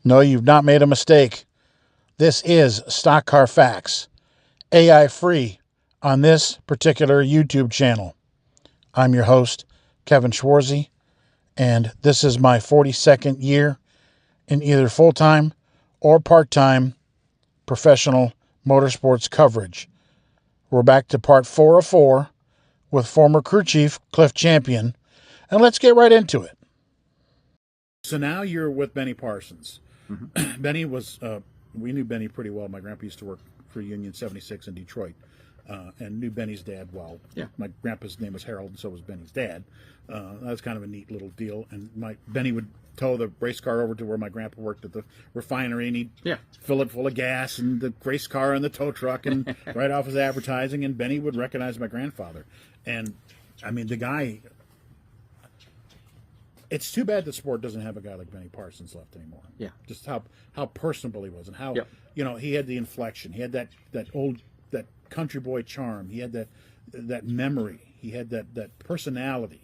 No, you've not made a mistake. This is Stock Car Facts, AI free on this particular YouTube channel. I'm your host, Kevin Schwarzy, and this is my 42nd year in either full-time or part-time professional motorsports coverage. We're back to part 4 of 4 with former crew chief Cliff Champion, and let's get right into it. So now you're with Benny Parsons. Mm-hmm. Benny was, we knew Benny pretty well. My grandpa used to work for Union 76 in Detroit, and knew Benny's dad well. Yeah. My grandpa's name was Harold, and so was Benny's dad. That was kind of a neat little deal. And Benny would tow the race car over to where my grandpa worked at the refinery, and he'd fill it full of gas and the race car and the tow truck and right off his advertising, and Benny would recognize my grandfather. And, I mean, the guy... It's too bad the sport doesn't have a guy like Benny Parsons left anymore. Yeah. Just how personable he was, and how he had the inflection. He had that country boy charm. He had that memory. He had that personality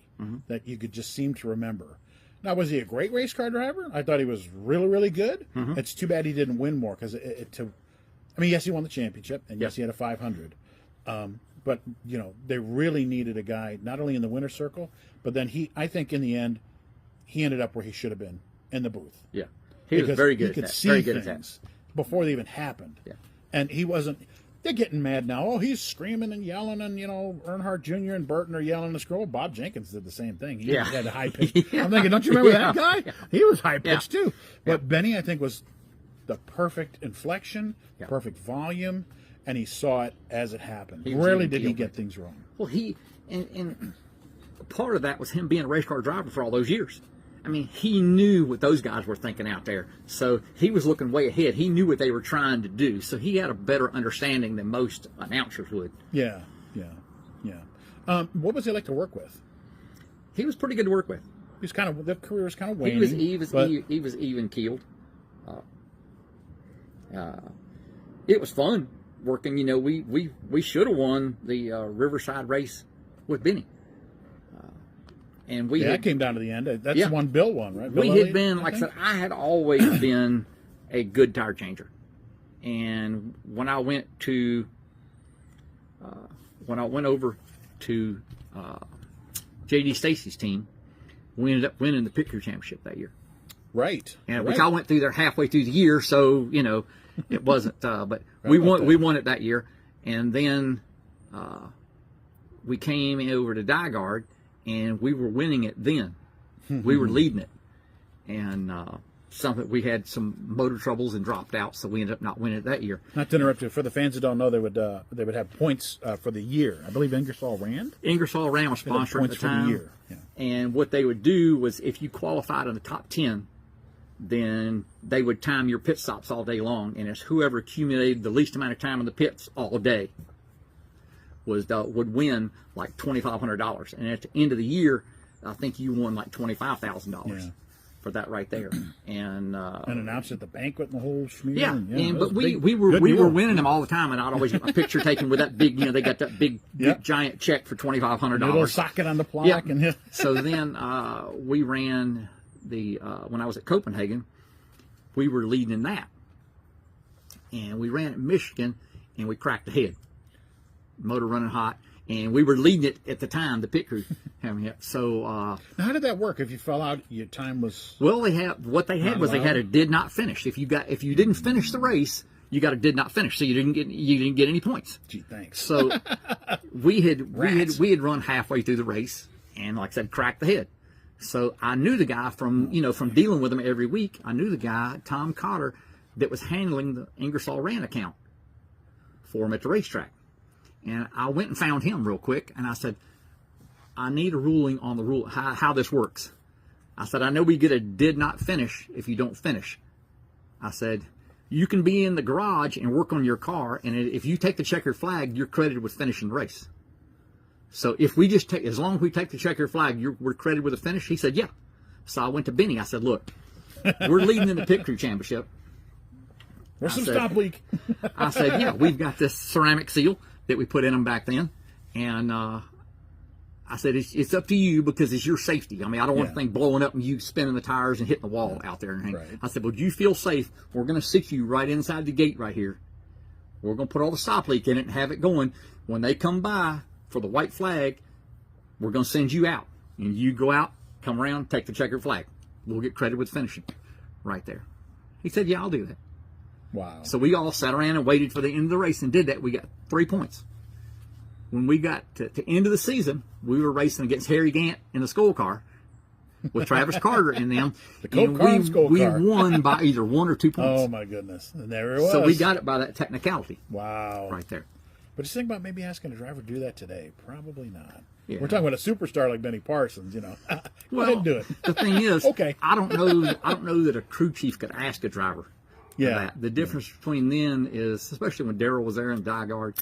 that you could just seem to remember. Now, was he a great race car driver? I thought he was really, really good. It's too bad he didn't win more, because yes, he won the championship, and yes, he had a 500. But they really needed a guy not only in the winner's circle, but then I think in the end, he ended up where he should have been, in the booth. Yeah, he was very good. He could see things before they even happened. Yeah, and he wasn't. They're getting mad now. Oh, he's screaming and yelling, and Earnhardt Jr. and Burton are yelling the scroll. Bob Jenkins did the same thing. He had a high pitch. I'm thinking, don't you remember that guy? Yeah. He was high pitched too. But Benny, I think, was the perfect inflection, perfect volume, and he saw it as it happened. Rarely did he get things wrong. Well, and part of that was him being a race car driver for all those years. I mean, he knew what those guys were thinking out there. So he was looking way ahead. He knew what they were trying to do. So he had a better understanding than most announcers would. Yeah. What was he like to work with? He was pretty good to work with. The career was kind of waning. He was even keeled. It was fun working. We should have won the Riverside race with Benny. And that came down to the end. That's the one Bill won, right? We had been, like I said, I had always been a good tire changer. And when I went over to J.D. Stacy's team, we ended up winning the Pit Crew Championship that year. Right. And which I went through there halfway through the year, so it wasn't. But we won it that year, and then we came over to Diegard. And we were winning it then. We were leading it. And we had some motor troubles and dropped out, so we ended up not winning it that year. Not to interrupt you, for the fans who don't know, they would have points for the year. I believe Ingersoll Rand? Ingersoll Rand was sponsoring at the time. For the year. Yeah. And what they would do was, if you qualified in the top 10, then they would time your pit stops all day long. And it's whoever accumulated the least amount of time in the pits all day would win like $2,500, and at the end of the year, I think you won like $25,000 for that right there, and announced at the banquet and the whole schmear. Yeah, but we were winning them all the time, and I'd always get my picture taken with that big, they got that big giant check for $2,500. Little socket on the plaque, and so then we ran the when I was at Copenhagen, we were leading in that, and we ran at Michigan, and we cracked the head. Motor running hot, and we were leading it at the time, the pit crew. So now, how did that work? If you fell out, your time was they had a did not finish. If you didn't finish the race, you got a did not finish, so you didn't get any points. Gee, thanks. So we had run halfway through the race, and like I said, cracked the head. So I knew the guy from dealing with him every week. I knew the guy, Tom Cotter, that was handling the Ingersoll Rand account for him at the racetrack. And I went and found him real quick, and I said, I need a ruling on the rule, how this works. I said, I know we get a did not finish if you don't finish. I said, you can be in the garage and work on your car, and if you take the checkered flag, you're credited with finishing the race. So if we just as long as we take the checkered flag, we're credited with a finish. He said, yeah. So I went to Benny. I said, look, we're leading in the Pit Crew Championship. Where's some stop leak? I said, yeah, we've got this ceramic seal that we put in them back then. And I said, it's up to you because it's your safety. I mean, I don't want the thing blowing up and you spinning the tires and hitting the wall out there. And Right. I said, well, you feel safe. We're going to sit you right inside the gate right here. We're going to put all the stop leak in it and have it going. When they come by for the white flag, we're going to send you out. And you go out, come around, take the checkered flag. We'll get credit with finishing right there. He said, yeah, I'll do that. Wow. So we all sat around and waited for the end of the race and did that. We got 3 points. When we got to end of the season, we were racing against Harry Gant in the school car with Travis Carter in them. We won by either 1 or 2 points. Oh, my goodness. And there it was. So we got it by that technicality. Wow. Right there. But just think about maybe asking a driver to do that today. Probably not. Yeah. We're talking about a superstar like Benny Parsons, Go ahead and do it. The thing is, okay. I don't know that a crew chief could ask a driver. Yeah. The difference between then is, especially when Darrell was there in Diegard,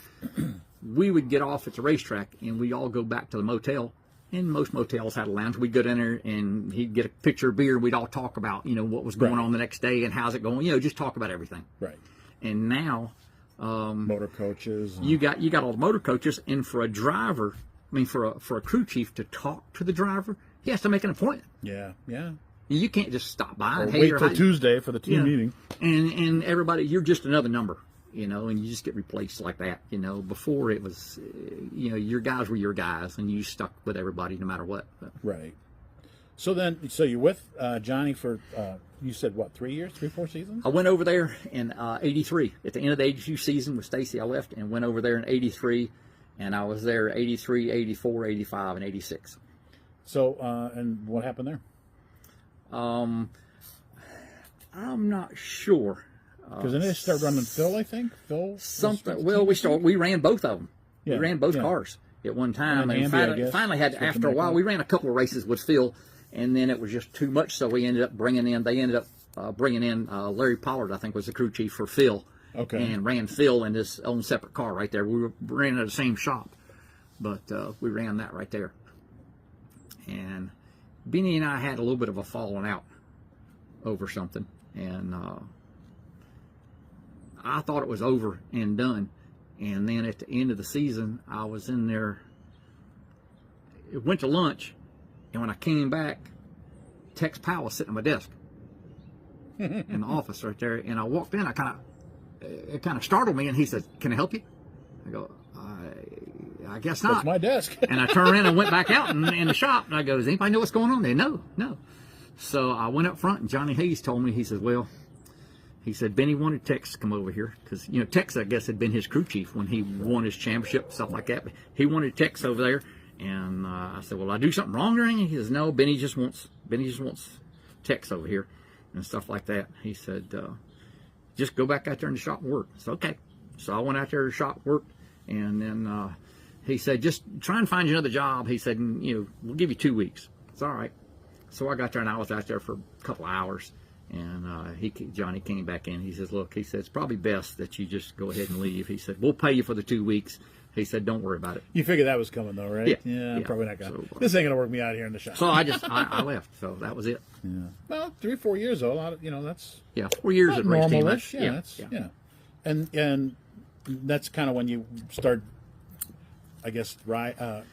we would get off at the racetrack and we all go back to the motel. And most motels had a lounge. We'd go in there and he'd get a pitcher of beer and we'd all talk about, what was going on the next day and how's it going. Just talk about everything. Right. And now, motor coaches. You got all the motor coaches, and for a driver, for a crew chief to talk to the driver, he has to make an appointment. Yeah. You can't just stop by and wait till Tuesday for the team meeting. And everybody, you're just another number, and you just get replaced like that. Before it was, your guys were your guys, and you stuck with everybody no matter what. Right. So you're with Johnny for, you said what, 3 years, 4 seasons? I went over there in 83. At the end of the 82 season with Stacy, I left and went over there in 83, and I was there 83, 84, 85, and 86. So, and what happened there? I'm not sure. Because then they started running Phil, I think. We ran both of them. Yeah, we ran both cars at one time, and finally had after a while. We ran a couple of races with Phil, and then it was just too much. So we ended up bringing in. They ended up bringing in Larry Pollard, I think, was the crew chief for Phil. Okay. And ran Phil in his own separate car right there. We ran at the same shop, but we ran that right there. And Benny and I had a little bit of a falling out over something, and I thought it was over and done. And then at the end of the season, I was in there. It went to lunch, and when I came back, Tex Powell was sitting at my desk in the office right there. And I walked in. It kind of startled me, and he said, "Can I help you?" I go, I guess not. That's my desk. And I turned around and went back out in the shop, and I go, "Does anybody know what's going on there?" No. So I went up front, and Johnny Hayes told me, he said, Benny wanted Tex to come over here because, Tex, I guess, had been his crew chief when he won his championship, stuff like that. But he wanted Tex over there, and I said, "Well, I do something wrong or anything?" He says, "No, Benny just wants Tex over here and stuff like that." He said, "Just go back out there in the shop and work." I said, "Okay." So I went out there to the shop, worked, and then he said, "Just try and find you another job." He said, "We'll give you 2 weeks." It's all right. So I got there, and I was out there for a couple of hours. And Johnny came back in. He says, "Look," he said, "it's probably best that you just go ahead and leave." He said, "We'll pay you for the 2 weeks." He said, "Don't worry about it." You figured that was coming, though, right? Yeah. I'm probably not going to. This ain't going to work me out here in the shop. So I left. So that was it. Yeah. Well, 3 or 4 years, though, that's... Yeah, 4 years at race team. Yeah. And that's kind of when you start, I guess,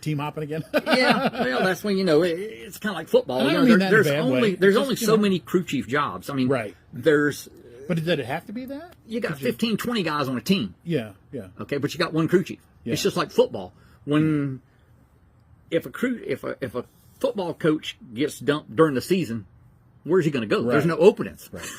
team hopping again. Yeah, well, that's when it's kind of like football. There's only so many crew chief jobs. I mean, right. But did it have to be that? You got 15, 20 guys on a team. Yeah. Okay, but you got one crew chief. Yeah. It's just like football. If a football coach gets dumped during the season, where's he going to go? Right. There's no openings. Right.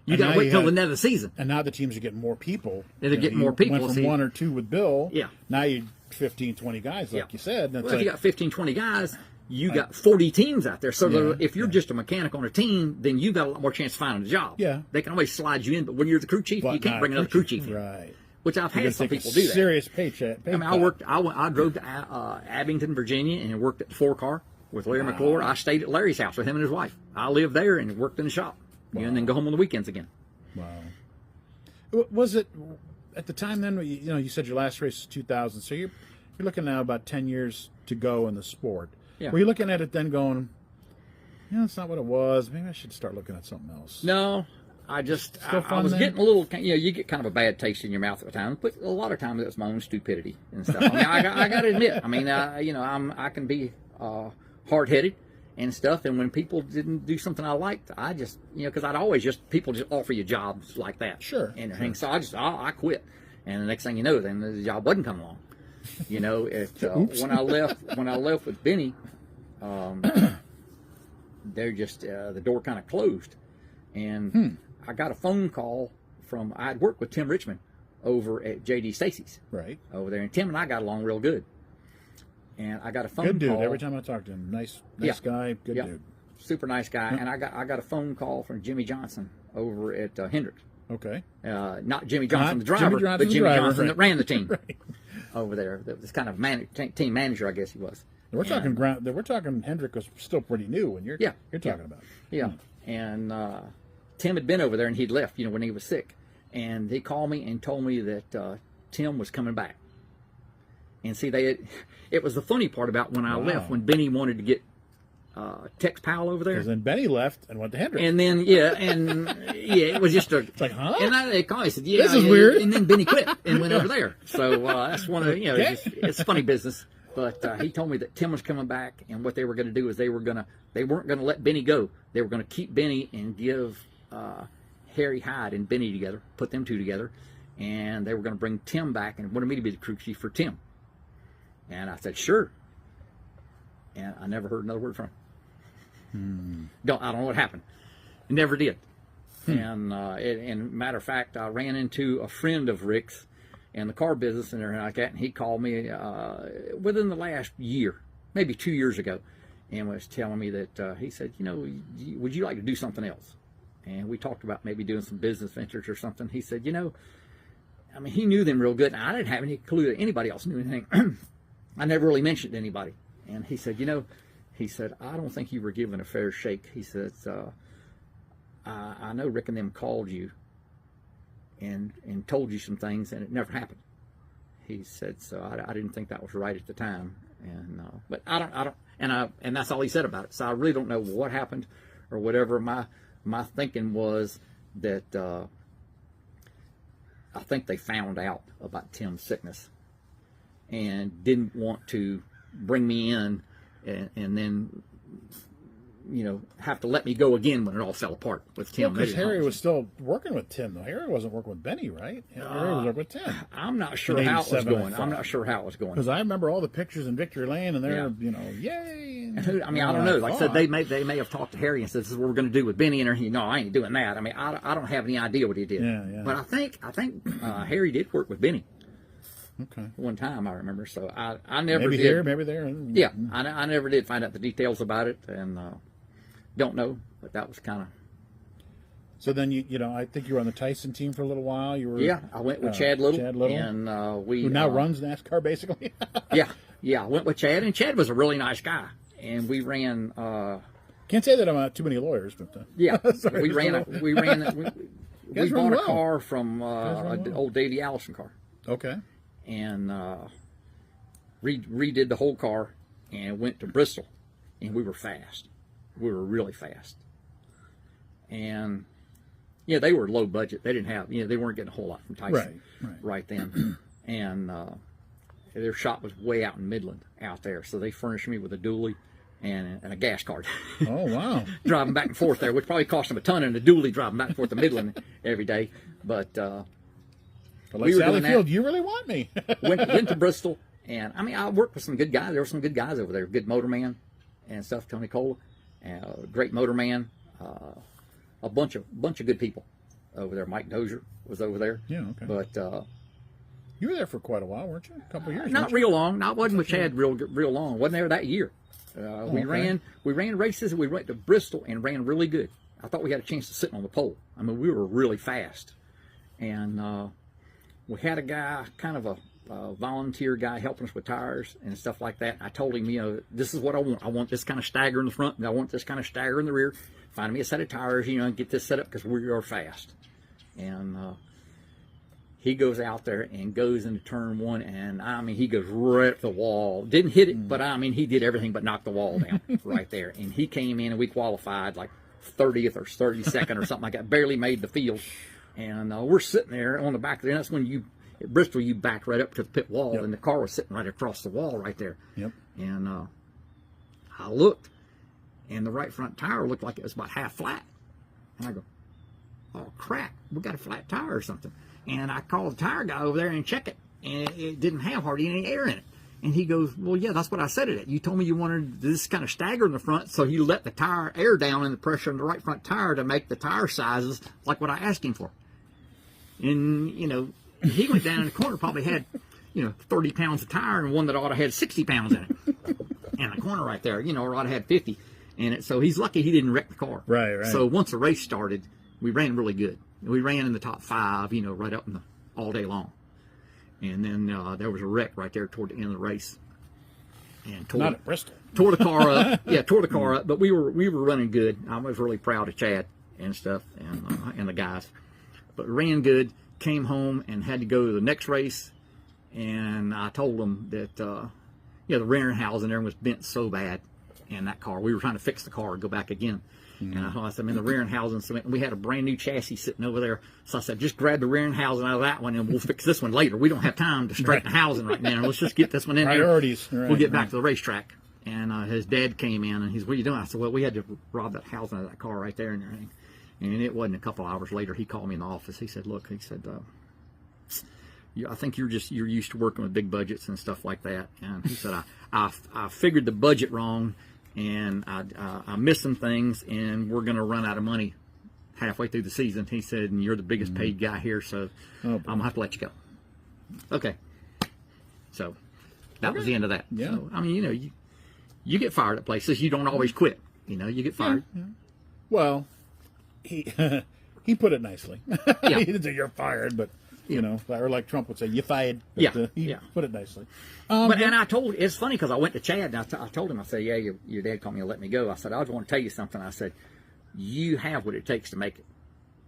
You got to wait till the end of the season. And now the teams are getting more people. They're getting more people. Went from 1 or 2 with Bill. Yeah. Now you 15, 20 guys, like you said. Well, if you got 15, 20 guys, you got 40 teams out there. So if you're just a mechanic on a team, then you got a lot more chance of finding a job. Yeah. They can always slide you in, but when you're the crew chief, you can't bring another crew chief in. Right. Which I've had some people do that. Serious paycheck. I drove to Abington, Virginia, and worked at the 4-car with Larry McClure. I stayed at Larry's house with him and his wife. I lived there and worked in the shop, and then go home on the weekends again. Wow. Was it at the time then? You said your last race was 2000, so you're looking now about 10 years to go in the sport. Yeah. Were you looking at it then going, that's not what it was. Maybe I should start looking at something else? No, I just, Still I fun was then? getting a little, you get kind of a bad taste in your mouth at the time, but a lot of times it was my own stupidity and stuff. I mean, I got to admit, I mean, I can be hard-headed and stuff, and when people didn't do something I liked, I just, because I'd always people just offer you jobs like that. Sure. And everything. So I quit. And the next thing you know, then the job wasn't coming along. When I left with Benny, they're just, the door kind of closed. And I got a phone call I had worked with Tim Richmond over at J.D. Stacy's. Right. Over there. And Tim and I got along real good. And I got a phone call. Good dude. Every time I talk to him, nice guy, good dude. Super nice guy. And I got a phone call from Jimmy Johnson over at Hendricks. Okay. Not Jimmy Johnson, the driver, but Jimmy Johnson that ran the team over there. That was kind of team manager, I guess he was. We're talking Hendrick was still pretty new when you're talking about. Yeah. And Tim had been over there and he'd left, when he was sick. And they called me and told me that Tim was coming back. And see, it was the funny part about when I left, when Benny wanted to get Tex Powell over there. Because then Benny left and went to Hendrick. And then, it was just It's like, huh? And they called me and said, this is weird. And then Benny quit and went over there. So that's one of, it's funny business. But he told me that Tim was coming back, and what they were going to do is they weren't going to let Benny go. They were going to keep Benny and give Harry Hyde and Benny together, put them two together, and they were going to bring Tim back and wanted me to be the crew chief for Tim. And I said, sure. And I never heard another word from him. I don't know what happened. Never did. And matter of fact, I ran into a friend of Rick's in the car business and everything like that, and he called me within the last year, maybe 2 years ago, and was telling me that he said, would you like to do something else? And we talked about maybe doing some business ventures or something. He said, he knew them real good, and I didn't have any clue that anybody else knew anything. I never really mentioned to anybody. And he said, I don't think you were given a fair shake. He said, I know Rick and them called you and told you some things, and it never happened. He said, so I didn't think that was right at the time. And but I don't, and that's all he said about it. So I really don't know what happened or whatever. My thinking was that I think they found out about Tim's sickness and didn't want to bring me in and then have to let me go again when it all fell apart with Tim. Because Harry was still working with Tim, though. Harry wasn't working with Benny, right? Harry was working with Tim. I'm not sure how it was going. Because I remember all the pictures in Victory Lane, and they're, yay. And I don't know. Like I said, they may have talked to Harry and said, this is what we're going to do with Benny. And no, I ain't doing that. I mean, I don't have any idea what he did. Yeah. But I think Harry did work with Benny. Okay. One time I remember, so I never maybe did. Here, maybe there. Yeah, I never did find out the details about it, and don't know, but that was kind of. So then I think you were on the Tyson team for a little while. You were. Yeah, I went with Chad Little, and who now runs NASCAR basically. yeah, I went with Chad, and Chad was a really nice guy, and we ran. Can't say that I'm too many lawyers, but yeah, we bought a car from an old Davey Allison car. Okay. And redid the whole car and went to Bristol, and we were fast. We were really fast. And they were low budget. They didn't have, they weren't getting a whole lot from Tyson right then. And their shop was way out in Midland out there, so they furnished me with a dually and a gas card. Oh, wow. Driving back and forth there, which probably cost them a ton in a dually driving back and forth to Midland every day. But like Sally Field, you really want me. went to Bristol, and I worked with some good guys. There were some good guys over there, good motorman and stuff. Tony Cola, great motorman, a bunch of good people over there. Mike Dozier was over there. Yeah, okay. But you were there for quite a while, weren't you? A couple of years. Not real long. I wasn't with Chad real long. Wasn't there that year. We ran races, and we went to Bristol and ran really good. I thought we had a chance of sitting on the pole. We were really fast, and. We had a guy, kind of a volunteer guy, helping us with tires and stuff like that. I told him, this is what I want. I want this kind of stagger in the front, and I want this kind of stagger in the rear. Find me a set of tires, and get this set up because we are fast. And he goes out there and goes into turn one, and he goes right up the wall. Didn't hit it, but he did everything but knock the wall down right there. And he came in, and we qualified like 30th or 32nd or something like that. Barely made the field. And we're sitting there on the back there. And that's when at Bristol, you backed right up to the pit wall, and the car was sitting right across the wall right there. Yep. And I looked, and the right front tire looked like it was about half flat. And I go, oh, crap, we got a flat tire or something. And I called the tire guy over there and check it, and it didn't have hardly any air in it. And he goes, well, yeah, that's what I said it. You told me you wanted this kind of stagger in the front, so he let the tire air down and the pressure in the right front tire to make the tire sizes like what I asked him for. And, he went down in the corner, probably had, 30 pounds of tire, and one that ought to had 60 pounds in it. In the corner right there, or ought to had 50 in it. So he's lucky he didn't wreck the car. Right. So once the race started, we ran really good. We ran in the top 5, right up in all day long. And then there was a wreck right there toward the end of the race. And not at Bristol. Tore the car up. Yeah, tore the car up. But we were running good. I was really proud of Chad and stuff and the guys. But ran good. Came home and had to go to the next race, and I told them that the rear housing there was bent so bad in that car. We were trying to fix the car and go back again. And I said, the rear housing cement. We had a brand new chassis sitting over there, so I said, just grab the rear housing out of that one, and we'll fix this one later. We don't have time to straighten the housing right now. Let's just get this one in Priorities. there. We'll get back to the racetrack. And his dad came in, and he's, what are you doing? I said, well, we had to rob that housing out of that car right there and everything. And it wasn't a couple hours later, he called me in the office. He said, look, I think you're used to working with big budgets and stuff like that. And he said, I figured the budget wrong, and I missed some things, and we're going to run out of money halfway through the season. He said, and you're the biggest paid guy here, so I'm going to have to let you go. Okay. So that was the end of that. Yeah. So, you get fired at places. You don't always quit. You get fired. Yeah. Well, he put it nicely. Yeah. He didn't say you're fired, but or like Trump would say, you fired. But, he put it nicely. And I told, it's funny because I went to Chad and I told him, I said, yeah, your dad called me and let me go. I said, I just want to tell you something. I said, you have what it takes to make it.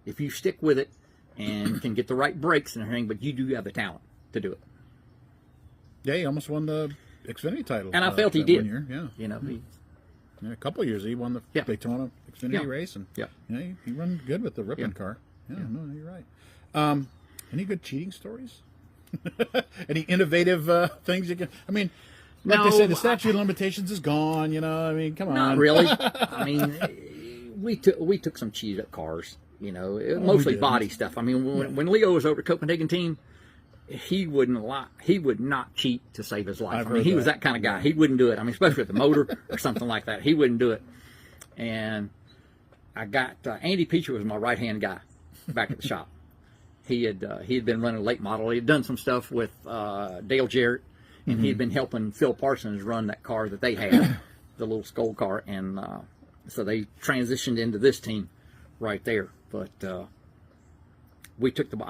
If you stick with it and can get the right breaks and everything, but you do have the talent to do it. Yeah, he almost won the Xfinity title. And I felt he did. 1 year, yeah. A couple of years he won the Daytona Xfinity race, and he run good with the Ripken car. No, you're right. Any good cheating stories? Any innovative things you can? Like they say, the statute of limitations is gone. Come on. Not really. We took some cheated up cars. Mostly body stuff. When Leo was over at Copenhagen team, he would not cheat to save his life. He was that kind of guy. He wouldn't do it. Especially with the motor or something like that. He wouldn't do it. And I got Andy Peacher was my right hand guy back at the shop. He had been running a late model. He had done some stuff with Dale Jarrett, and he had been helping Phil Parsons run that car that they had, the little Skull car. And so they transitioned into this team right there. But I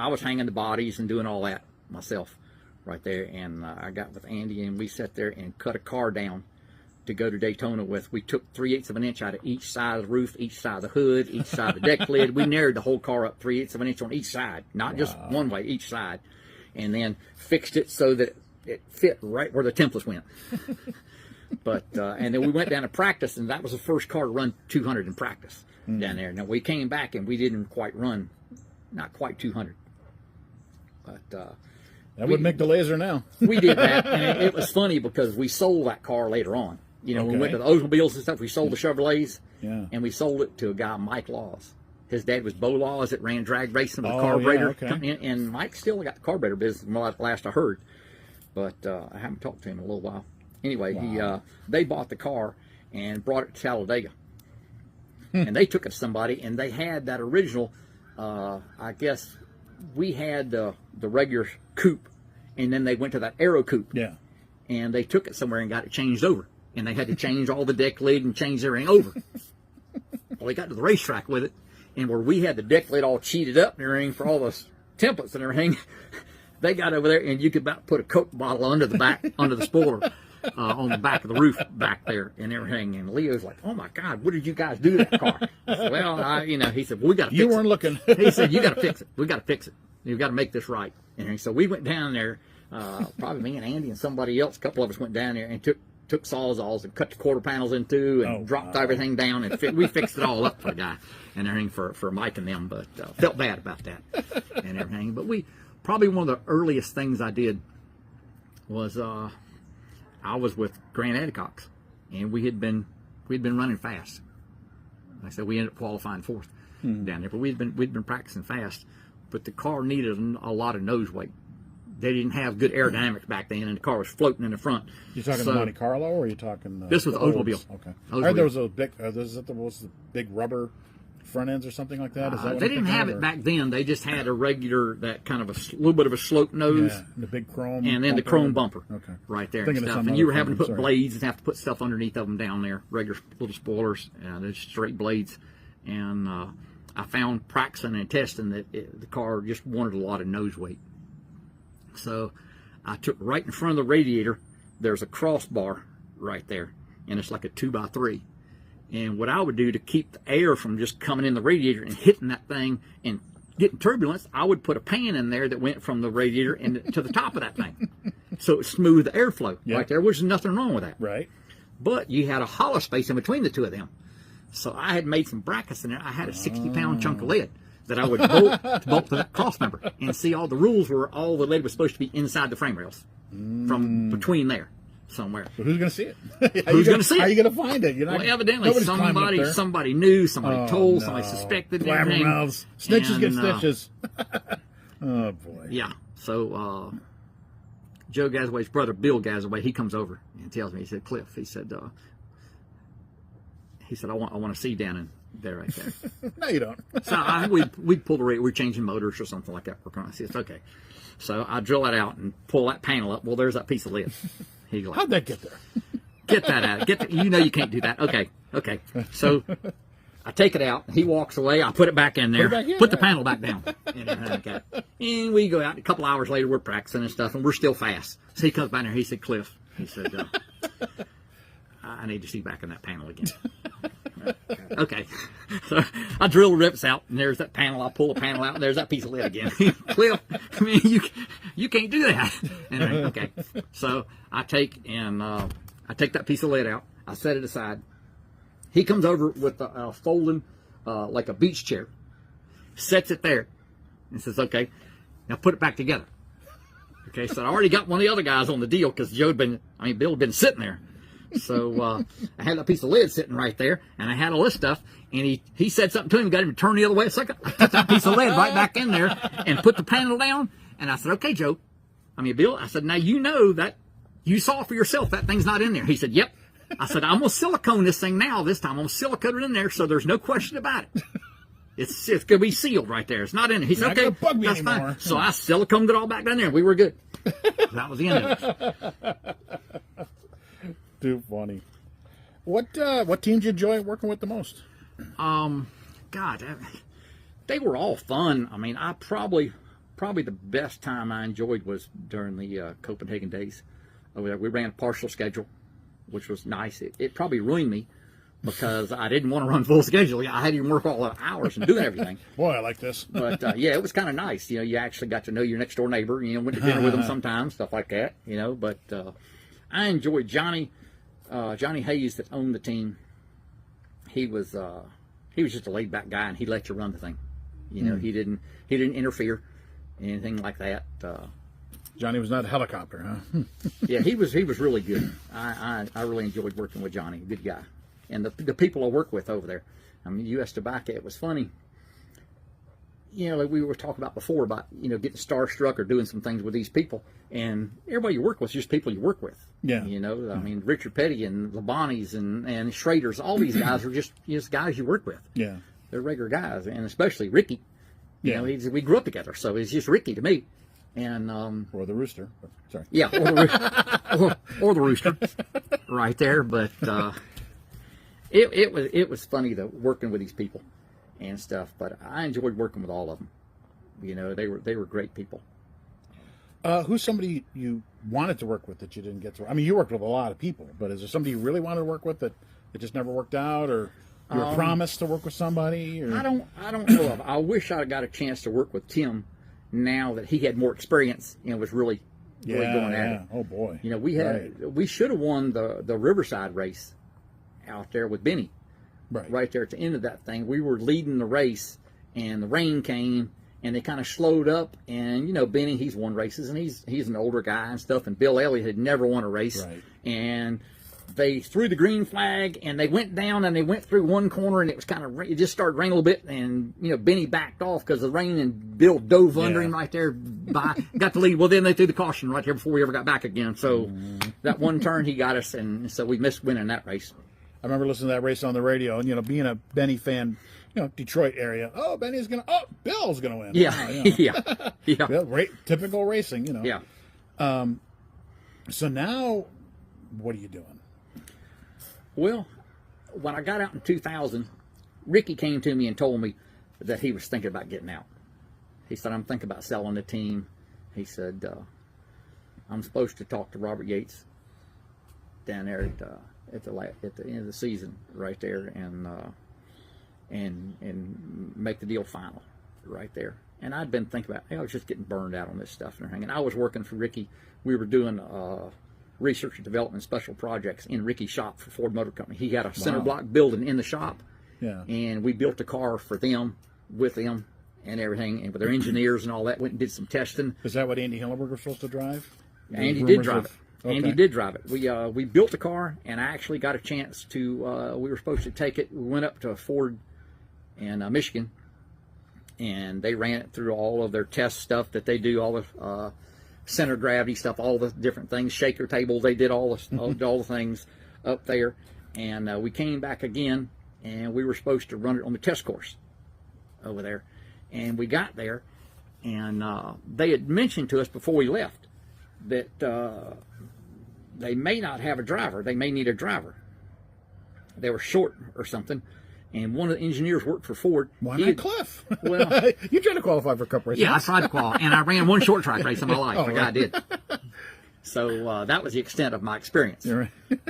was hanging the bodies and doing all that myself right there. And I got with Andy, and we sat there and cut a car down to go to Daytona with. We took 3/8 of an inch out of each side of the roof, each side of the hood, each side of the deck lid. We narrowed the whole car up 3/8 of an inch on each side, not just one way, each side, and then fixed it so that it fit right where the templates went. But and then we went down to practice, and that was the first car to run 200 in practice down there. Now we came back and we didn't quite run, not quite 200, but. That would make the laser now. We did that, and it was funny because we sold that car later on. When we went to the Oldsmobiles and stuff, we sold the Chevrolets, and we sold it to a guy, Mike Laws. His dad was Bo Laws that ran drag racing with a carburetor company, and Mike still got the carburetor business from last I heard. But I haven't talked to him in a little while. Anyway, they bought the car and brought it to Talladega. And they took it to somebody, and they had that original, I guess, we had the regular coupe, and then they went to that Aero coupe. Yeah. And they took it somewhere and got it changed over. And they had to change all the deck lid and change everything over. Well, they got to the racetrack with it, and where we had the deck lid all cheated up and everything for all the templates and everything, they got over there, and you could about put a Coke bottle under the back, under the spoiler, on the back of the roof back there and everything. And Leo's like, "Oh my God, what did you guys do to that car?" I said, well, he said, "Well, we got to fix it." You weren't looking. He said, "You got to fix it. We got to fix it. You've got to make this right." And so we went down there, probably me and Andy and somebody else, a couple of us went down there and took took sawzalls and cut the quarter panels in two and dropped everything down, and we fixed it all up for the guy and everything for Mike and them. But felt bad about that and everything. But probably one of the earliest things I did was I was with Grant Adcox, and we'd been running fast. Like I said, we ended up qualifying fourth down there, but we'd been practicing fast. But the car needed a lot of nose weight. They didn't have good aerodynamics back then, and the car was floating in the front. You talking the Monte Carlo, or are you talking? This was the Oldsmobile. Okay. I heard there was a big. Was the big rubber front ends or something like that? Is that what they didn't have it back then. They just had a regular, that kind of a little bit of a slope nose. Yeah, the big chrome. And then the chrome bumper. Okay. Right there and stuff. And you were having to put blades and have to put stuff underneath of them down there. Regular little spoilers. They're straight blades. And I found practicing and testing that the car just wanted a lot of nose weight. So I took right in front of the radiator, there's a crossbar right there, and it's like a 2x3. And what I would do to keep the air from just coming in the radiator and hitting that thing and getting turbulence, I would put a pan in there that went from the radiator and to the top of that thing. So it smoothed the airflow right there, which is nothing wrong with that. Right. But you had a hollow space in between the two of them. So I had made some brackets in there. I had a 60-pound chunk of lead that I would bolt to that cross member. And see, all the rules were all the lead was supposed to be inside the frame rails from between there somewhere. But who's going to see it? Who's going to see it? How are you going to find it? Well, evidently somebody knew, somebody told, somebody suspected. Blabbermouths. Snitches get stitches. Oh, boy. Yeah. So Joe Gasaway's brother, Bill Gasaway, he comes over and tells me, he said, Cliff, he said, I want to see down in there right there. No, you don't. So I think we'd pull the rate. We're changing motors or something like that. I said, it's okay. So I drill that out and pull that panel up. Well, there's that piece of lead. He goes, how'd that get there? Get that out. You know you can't do that. Okay. So I take it out. He walks away. I put it back in there. Put the panel back down. And we go out. A couple hours later, we're practicing and stuff, and we're still fast. So he comes by there. He said, Cliff, he said, I need to see back in that panel again. Okay. So I drill the rips out, and there's that panel. I pull the panel out, and there's that piece of lead again. Cliff, I mean, you can't do that. And okay. So I take that piece of lead out. I set it aside. He comes over with a folding, like a beach chair, sets it there, and says, okay, now put it back together. Okay, so I already got one of the other guys on the deal because Bill had been sitting there. So I had that piece of lead sitting right there, and I had all this stuff, and he said something to him, got him to turn the other way a second. I put that piece of lead right back in there and put the panel down, and I said, okay, Bill, I said, now you know that you saw for yourself that thing's not in there. He said, yep. I said, I'm going to silicone this thing now this time. I'm going to silicone it in there so there's no question about it. It's going to be sealed right there. It's not in there. He said, okay, that's fine. So I siliconed it all back down there. We were good. That was the end of it. Too funny. What teams you enjoy working with the most? God, they were all fun. I mean, I probably the best time I enjoyed was during the Copenhagen days over there. We ran a partial schedule, which was nice. It probably ruined me because I didn't want to run full schedule. I had to work all the hours and do everything. Boy, I like this. But yeah, it was kind of nice. You actually got to know your next door neighbor. Went to dinner with them sometimes, stuff like that. But I enjoyed Johnny Hayes that owned the team. He was just a laid back guy, and he let you run the thing. He didn't interfere, anything like that. Johnny was not a helicopter, huh? Yeah, he was really good. I really enjoyed working with Johnny, good guy, and the people I work with over there. I mean, U.S. Tobacco. It was funny. Like we were talking about before about getting starstruck or doing some things with these people, and everybody you work with is just people you work with. Yeah. I mean, Richard Petty and Labonis and Schrader's, all these guys are just guys you work with. Yeah. They're regular guys, and especially Ricky. Yeah. We grew up together, so he's just Ricky to me. And or the rooster. Sorry. Yeah, or the rooster, right there. But it was funny though, working with these people and stuff. But I enjoyed working with all of them. They were great people. Who's somebody you wanted to work with that you didn't get to? I mean, you worked with a lot of people, but is there somebody you really wanted to work with that it just never worked out, or you were promised to work with somebody? Or? I don't know of. I wish I got a chance to work with Tim now that he had more experience and was really really going at it. Oh boy. You know, we should have won the Riverside race out there with Benny. Right there at the end of that thing. We were leading the race, and the rain came, and they kind of slowed up. And you know, Benny, he's won races, and he's an older guy and stuff. And Bill Elliott had never won a race, and they threw the green flag, and they went down, and they went through one corner, and it just started raining a little bit, and you know, Benny backed off because of the rain, and Bill dove under him right there, got the lead. Well, then they threw the caution right there before we ever got back again. So that one turn, he got us, and so we missed winning that race. I remember listening to that race on the radio, and you know, being a Benny fan, you know, Detroit area. Oh, Bill's gonna win. Yeah, yeah. Typical racing, you know. Yeah. So now, what are you doing? Well, when I got out in 2000, Ricky came to me and told me that he was thinking about getting out. He said, "I'm thinking about selling the team." He said, "I'm supposed to talk to Robert Yates down there at the end of the season, right there, and make the deal final, right there." And I'd been thinking about, I was just getting burned out on this stuff and everything. And I was working for Ricky. We were doing research and development special projects in Ricky's shop for Ford Motor Company. He had a center block building in the shop, and we built a car for them, with them, and everything, and with their engineers and all that. Went and did some testing. Is that what Andy Hillenberg was supposed to drive? Andy did drive it. Okay. Andy did drive it. We built the car, and I actually got a chance to. We were supposed to take it. We went up to Ford in Michigan, and they ran it through all of their test stuff that they do, all the center of gravity stuff, all the different things, shaker table. They did all the things up there, and we came back again, and we were supposed to run it on the test course over there, and we got there, and they had mentioned to us before we left that they may not have a driver. They may need a driver. They were short or something. And one of the engineers worked for Ford. Why not Cliff? Well, you tried to qualify for a cup race. Yeah, I tried to qualify. And I ran one short track race in my life. Like I did. So that was the extent of my experience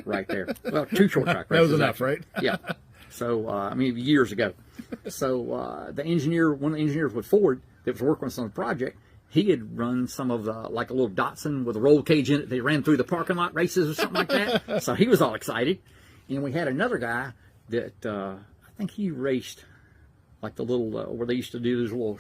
right there. Well, 2 short track races. That was enough, actually. Right? Yeah. So, I mean, years ago. So the engineer, one of the engineers with Ford that was working on some project, he had run some of the, like a little Datsun with a roll cage in it. They ran through the parking lot races or something like that. So he was all excited. And we had another guy that I think he raced like the little, where they used to do those little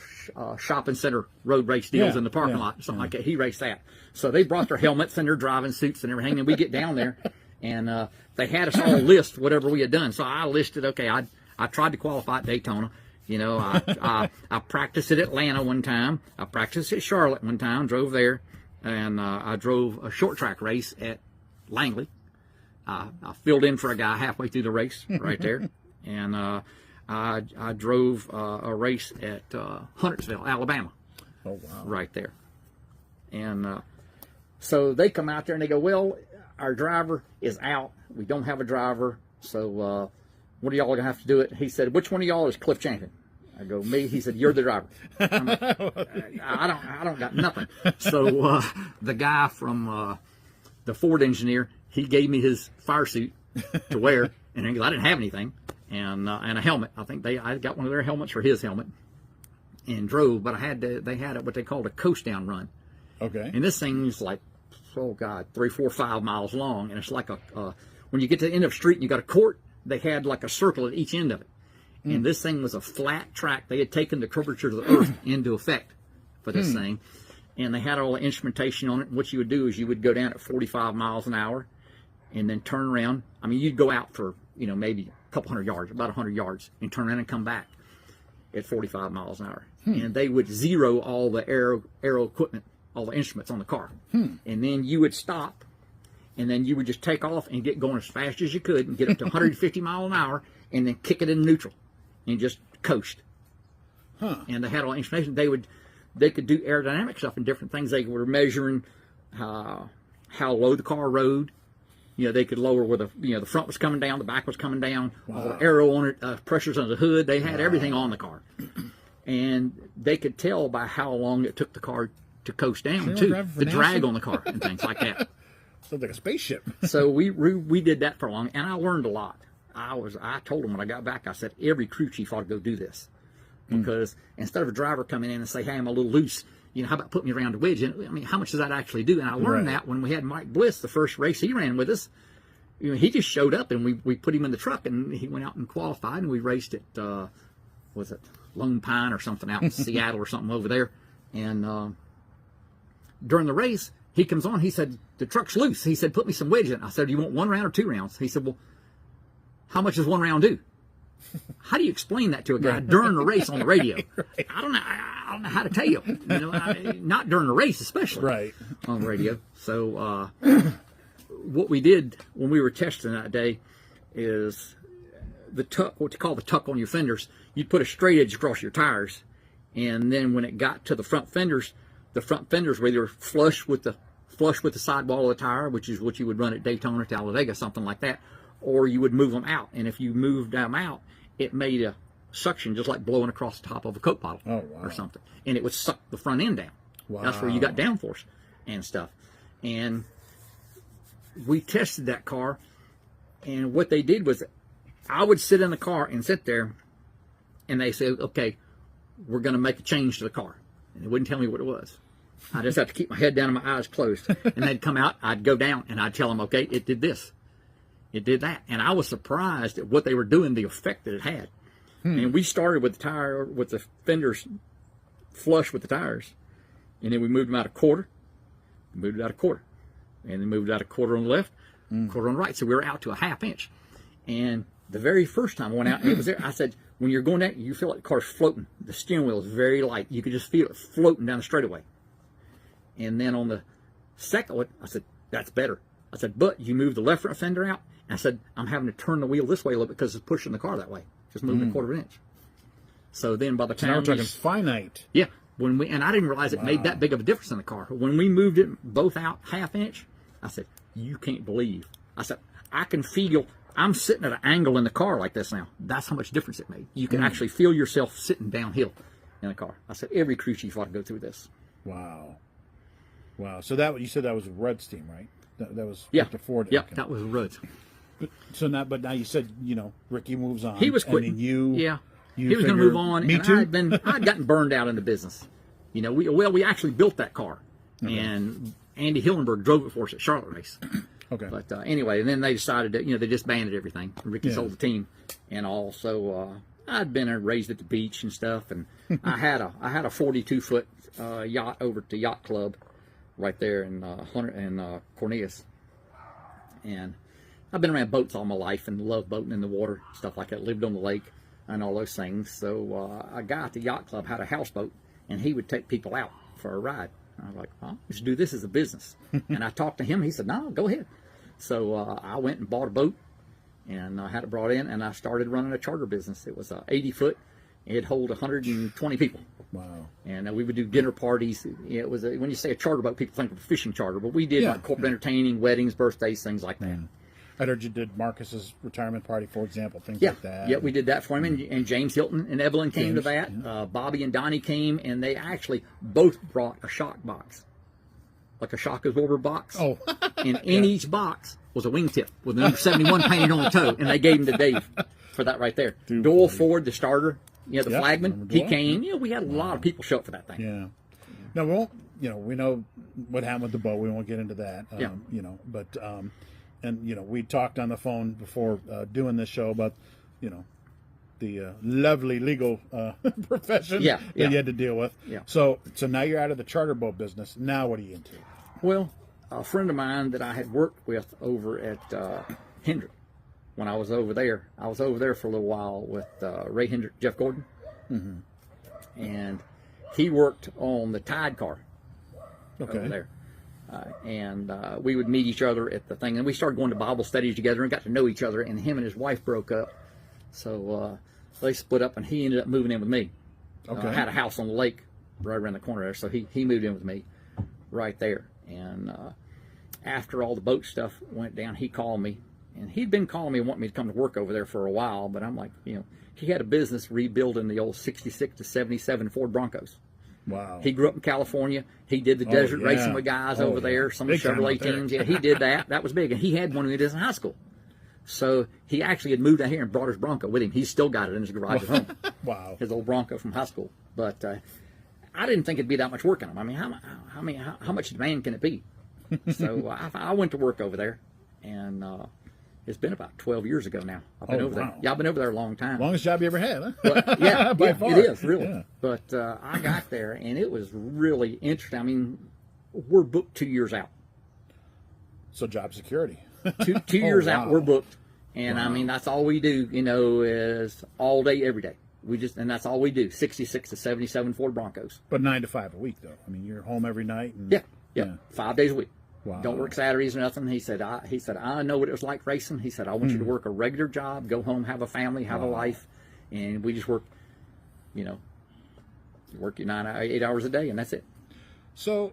shopping center road race deals in the parking lot, something like that. He raced that. So they brought their helmets and their driving suits and everything. And we get down there, and they had us all list whatever we had done. So I listed, okay, I tried to qualify at Daytona. You know, I practiced at Atlanta one time. I practiced at Charlotte one time, drove there. And I drove a short track race at Langley. I filled in for a guy halfway through the race right there. And I drove a race at Huntersville, Alabama. Oh, wow. Right there. And so they come out there and they go, well, our driver is out. We don't have a driver. So what are y'all going to have to do it? He said, which one of y'all is Cliff Champion? I go, me. He said, you're the driver. Like, I don't got nothing. So the guy from the Ford engineer, he gave me his fire suit to wear, and I didn't have anything, and a helmet. I think I got one of their helmets for his helmet, and drove. But they had what they called a coast down run. Okay. And this thing's like, oh God, 3, 4, 5 miles long, and it's like when you get to the end of the street and you got a court, they had like a circle at each end of it. And this thing was a flat track. They had taken the curvature of the earth into effect for this thing. And they had all the instrumentation on it. And what you would do is you would go down at 45 miles an hour and then turn around. I mean, you'd go out for, maybe a couple hundred yards, about 100 yards, and turn around and come back at 45 miles an hour. And they would zero all the aero equipment, all the instruments on the car. And then you would stop, and then you would just take off and get going as fast as you could and get up to 150 miles an hour and then kick it in neutral. And just coast. And they had all the information. They could do aerodynamic stuff and different things. They were measuring how low the car rode. They could lower where the front was coming down, the back was coming down, all the aero on it, pressures on the hood. They had everything on the car, and they could tell by how long it took the car to coast down too, the drag on the car and things like that. Sounds like a spaceship. So we did that for a long, and I learned a lot. I told them when I got back, I said, every crew chief ought to go do this. Because instead of a driver coming in and say, hey, I'm a little loose, you know, how about putting me around a wedge? And I mean, how much does that actually do? And I learned that when we had Mike Bliss, the first race he ran with us. You know, he just showed up and we put him in the truck and he went out and qualified and we raced at, was it Lone Pine or something out in Seattle or something over there. And during the race, he comes on, he said, the truck's loose. He said, put me some wedge in it. I said, do you want 1 round or 2 rounds? He said, well, how much does 1 round do? How do you explain that to a guy during the race on the radio? I don't know how to tell you. You know, not during the race, especially on the radio. So what we did when we were testing that day is the tuck, what you call the tuck on your fenders. You'd put a straight edge across your tires, and then when it got to the front fenders were either flush with the sidewall of the tire, which is what you would run at Daytona, Talladega, something like that, or you would move them out. And if you moved them out, it made a suction just like blowing across the top of a Coke bottle or something. And it would suck the front end down. Wow. That's where you got downforce and stuff. And we tested that car, and what they did was I would sit in the car and sit there, and they said, okay, we're going to make a change to the car. And they wouldn't tell me what it was. I just have to keep my head down and my eyes closed. And they'd come out, I'd go down, and I'd tell them, okay, it did this. It did that. And I was surprised at what they were doing, the effect that it had. And we started with the tire, with the fenders flush with the tires. And then we moved them out a quarter, and then moved out a quarter on the left, quarter on the right. So we were out to a 1/2 inch. And the very first time I went out and it was there, I said, when you're going down, you feel like the car's floating. The steering wheel is very light. You could just feel it floating down the straightaway. And then on the second one, I said, that's better. I said, but you move the left front fender out. And I said, I'm having to turn the wheel this way a little bit because it's pushing the car that way. Just moving a 1/4 inch. So then by the time... So now we're talking finite. Yeah. And I didn't realize it made that big of a difference in the car. When we moved it both out 1/2 inch, I said, you can't believe. I said, I can feel... I'm sitting at an angle in the car like this now. That's how much difference it made. You can actually feel yourself sitting downhill in the car. I said, every crew chief ought to go through this. Wow. So that, you said that was Rudd's team, right? That was Victor Ford. Yeah, that was Rudd's. But now you said, you know, Ricky moves on. He was quitting. And he was going to move on. Me and too. I'd gotten burned out in the business. You know, we actually built that car, and Andy Hillenberg drove it for us at Charlotte race. Okay. But anyway, and then they decided that, you know, they disbanded everything. Ricky sold the team and all. So I'd been raised at the beach and stuff, and I had a 42-foot yacht over at the yacht club right there in Cornelius. And I've been around boats all my life and love boating in the water, stuff like that. Lived on the lake and all those things. So a guy at the yacht club had a houseboat, and he would take people out for a ride. And I was like, oh, let's do this as a business. And I talked to him. He said, no, go ahead. So I went and bought a boat, and I had it brought in, and I started running a charter business. It was 80 foot. It'd hold 120 people. Wow. And we would do dinner parties. It was when you say a charter boat, people think of a fishing charter, but we did like corporate entertaining, weddings, birthdays, things like that. I heard you did Marcus's retirement party, for example, things like that. Yeah, we did that for him, and James Hilton and Evelyn came to that. Yeah. Bobby and Donnie came, and they actually both brought a shock box, like a shock absorber box. Oh. And in each box was a wingtip with the number 71 painted on the toe, and they gave him to Dave for that right there. Doyle Ford, the starter, the flagman, he came. You know, we had a lot of people show up for that thing. Yeah. Now, we won't, we know what happened with the boat. We won't get into that. But... and, we talked on the phone before doing this show about, the lovely legal profession that you had to deal with. Yeah. So now you're out of the charter boat business. Now what are you into? Well, a friend of mine that I had worked with over at Hendrick, when I was over there for a little while with Ray Hendrick, Jeff Gordon. Mm-hmm. And he worked on the Tide car over there. And we would meet each other at the thing, and we started going to Bible studies together and got to know each other, and him and his wife broke up, so they split up, and he ended up moving in with me. I had a house on the lake right around the corner there, so he moved in with me right there. And after all the boat stuff went down, he called me, and he'd been calling me wanting me to come to work over there for a while, but I'm like, he had a business rebuilding the old 66 to 77 Ford Broncos. Wow. He grew up in California. He did the desert racing with guys over there, some Chevrolet teams. Yeah, he did that. That was big. And he had one when he was in high school. So he actually had moved out here and brought his Bronco with him. He's still got it in his garage at home. Wow. His old Bronco from high school. But I didn't think it'd be that much work on them. I mean, how much demand can it be? So I went to work over there, and it's been about 12 years ago now. I've been over there. Yeah, I've been over there a long time. Longest job you ever had, huh? But, yeah, By yeah, far. it is really. Yeah. But I got there, and it was really interesting. I mean, we're booked 2 years out. So job security. Two years wow. out, we're booked, and I mean that's all we do. You know, is all day, every day. And that's all we do. 66 to 77 Ford Broncos. But 9 to 5 a week, though. I mean, you're home every night. And, yeah, 5 days a week. Wow. Don't work Saturdays or nothing. He said, I know what it was like racing. He said, I want you to work a regular job, go home, have a family, have a life, and we just work. You know, work your 8 hours a day, and that's it. So,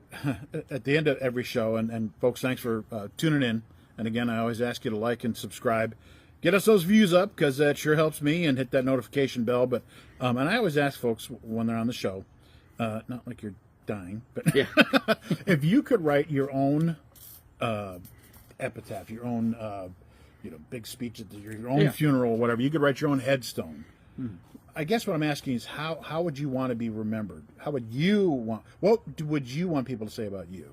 at the end of every show, and folks, thanks for tuning in. And again, I always ask you to like and subscribe. Get us those views up, because that sure helps me, and hit that notification bell. But and I always ask folks when they're on the show, not like you're dying, but Yeah. if you could write your own epitaph, your own big speech at your own funeral, whatever, you could write your own headstone. I guess what I'm asking is how would you want to be remembered? What would you want people to say about you?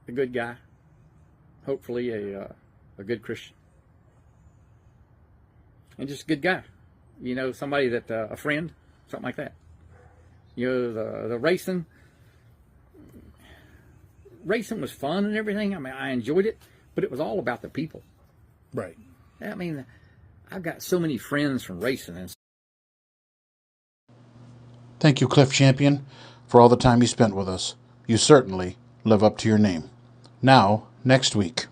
A good guy, hopefully a good Christian, and just a good guy. You know, somebody that a friend, something like that. You know, the racing was fun and everything. I mean, I enjoyed it, but it was all about the people. Right. I mean, I've got so many friends from racing. And thank you, Cliff Champion, for all the time you spent with us. You certainly live up to your name. Now, next week.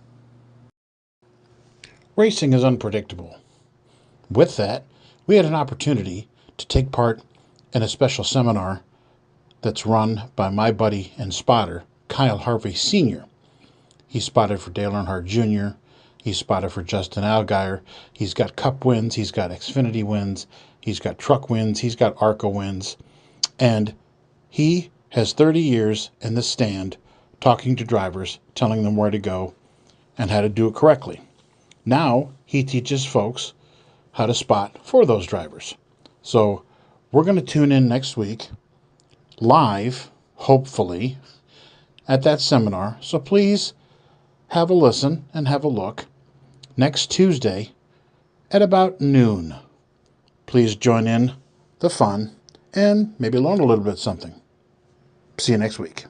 Racing is unpredictable. With that, we had an opportunity to take part in a special seminar that's run by my buddy and spotter, Kyle Harvey Sr. He spotted for Dale Earnhardt Jr., he spotted for Justin Allgaier. He's got Cup wins, he's got Xfinity wins, he's got truck wins, he's got ARCA wins, and he has 30 years in the stand talking to drivers, telling them where to go and how to do it correctly. Now he teaches folks how to spot for those drivers. So we're going to tune in next week, live, hopefully, at that seminar. So please have a listen and have a look next Tuesday at about noon. Please join in the fun and maybe learn a little bit something. See you next week.